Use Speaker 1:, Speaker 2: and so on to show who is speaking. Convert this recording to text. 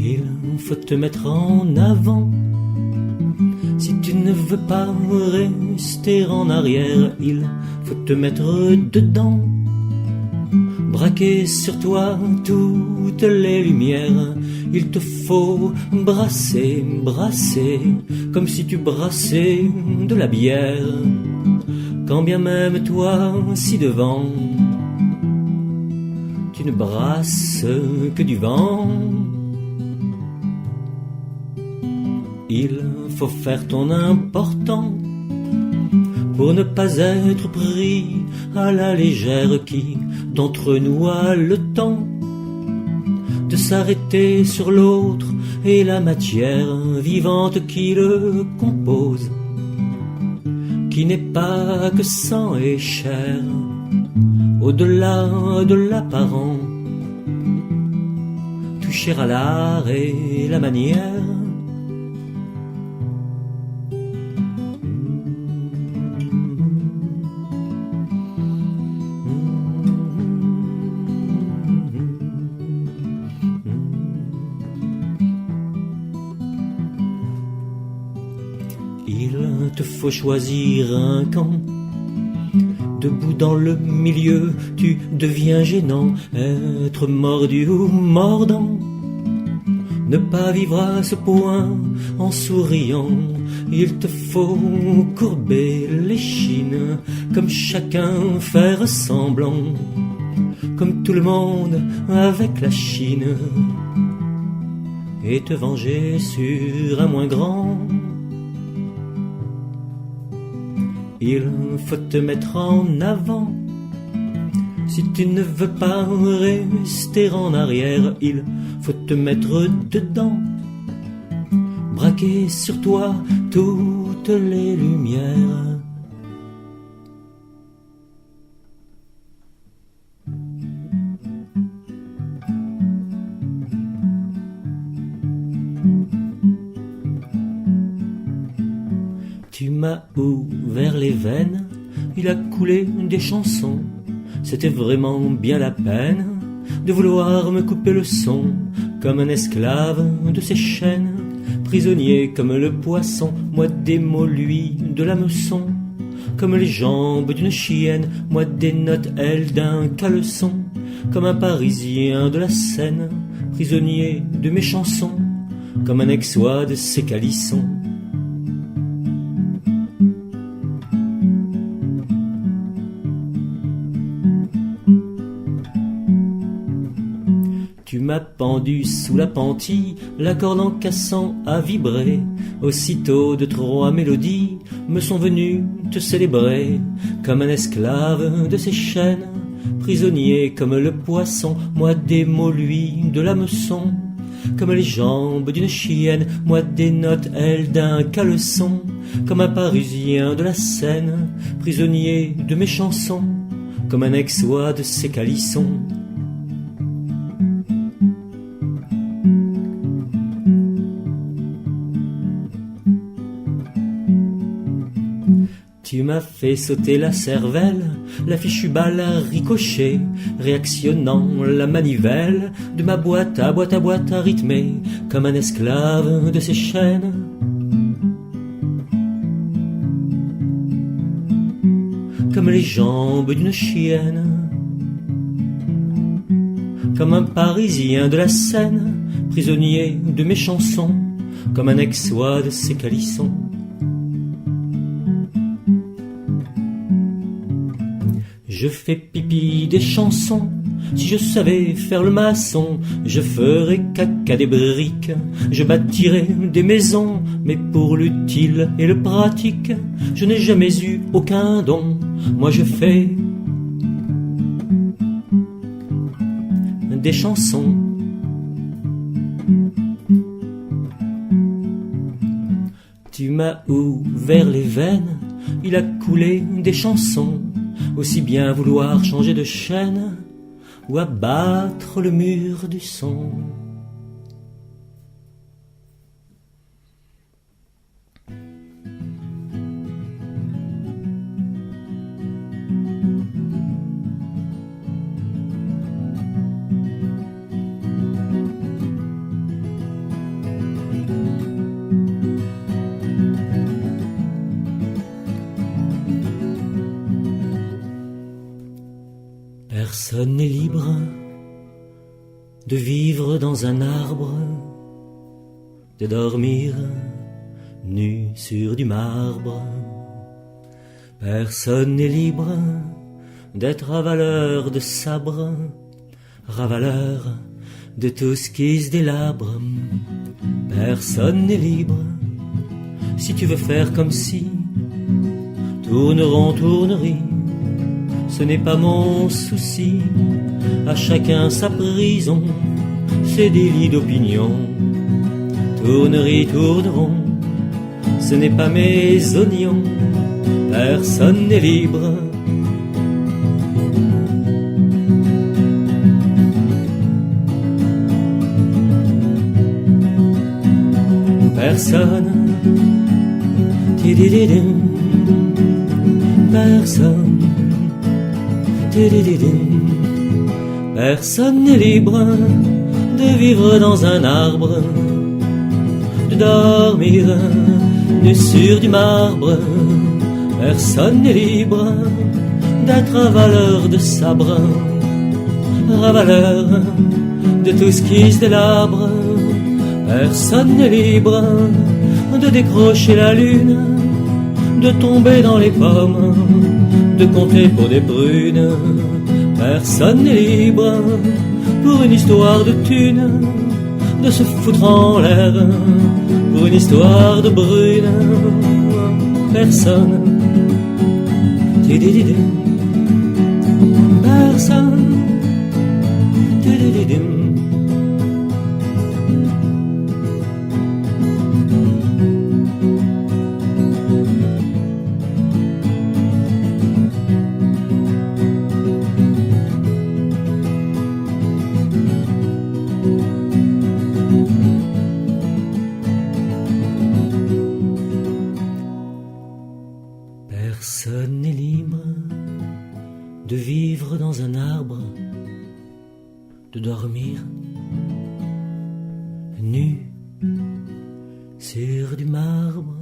Speaker 1: Il faut te mettre en avant. Si tu ne veux pas rester en arrière, il faut te mettre dedans. Braquer sur toi toutes les lumières. Il te faut brasser, brasser, comme si tu brassais de la bière. Quand bien même toi, si devant, tu ne brasses que du vent. Il faut faire ton important pour ne pas être pris à la légère. Qui d'entre nous a le temps de s'arrêter sur l'autre et la matière vivante qui le compose, qui n'est pas que sang et chair, au-delà de l'apparent, toucher à l'art et la manière. Il te faut choisir un camp. Debout dans le milieu, tu deviens gênant. Être mordu ou mordant, ne pas vivre à ce point en souriant. Il te faut courber l'échine, comme chacun faire semblant, comme tout le monde avec la Chine, et te venger sur un moins grand. Il faut te mettre en avant. Si tu ne veux pas rester en arrière, il faut te mettre dedans. Braquer sur toi toutes les lumières. Tu m'as ouvert les veines, il a coulé des chansons. C'était vraiment bien la peine de vouloir me couper le son, comme un esclave de ses chaînes, prisonnier comme le poisson. Moi des mots, lui de l'hameçon, comme les jambes d'une chienne. Moi des notes, elle d'un caleçon, comme un Parisien de la Seine, prisonnier de mes chansons, comme un aixois de ses calissons. Tu m'as pendu sous la pentille, la corde en cassant a vibré. Aussitôt de trois mélodies me sont venues te célébrer, comme un esclave de ses chaînes, prisonnier comme le poisson. Moi des mots, lui de l'hameçon, comme les jambes d'une chienne. Moi des notes, elle d'un caleçon, comme un Parisien de la Seine, prisonnier de mes chansons, comme un aixois de ses calissons. Tu m'as fait sauter la cervelle, la fichue balle a ricoché, réactionnant la manivelle de ma boîte à boîte à rythmer, comme un esclave de ses chaînes. Comme les jambes d'une chienne, comme un Parisien de la Seine, prisonnier de mes chansons, comme un aixois de ses calissons. Je fais pipi des chansons, si je savais faire le maçon, je ferais caca des briques, je bâtirais des maisons, mais pour l'utile et le pratique, je n'ai jamais eu aucun don. Moi je fais des chansons. Tu m'as ouvert les veines, il a coulé des chansons. Aussi bien vouloir changer de chaîne ou abattre le mur du son. Personne n'est libre de vivre dans un arbre, de dormir nu sur du marbre. Personne n'est libre d'être ravaleur de sabre, ravaleur de tout ce qui se délabre. Personne n'est libre si tu veux faire comme si tourneront, tournerie. Ce n'est pas mon souci, à chacun sa prison, ses délits d'opinion. Tournerie, tourneront, ce n'est pas mes oignons. Personne n'est libre. Personne, tidididim, personne, tidididim. Personne n'est libre de vivre dans un arbre, de dormir nu sur du marbre. Personne n'est libre d'être ravaleur de sabre, ravaleur de tout ce qui se délabre. Personne n'est libre de décrocher la lune, de tomber dans les pommes, de compter pour des prunes. Personne n'est libre pour une histoire de thunes, de se foutre en l'air pour une histoire de brune. Personne, tidididim, personne, tidididim. Personne n'est libre de vivre dans un arbre, de dormir nu sur du marbre.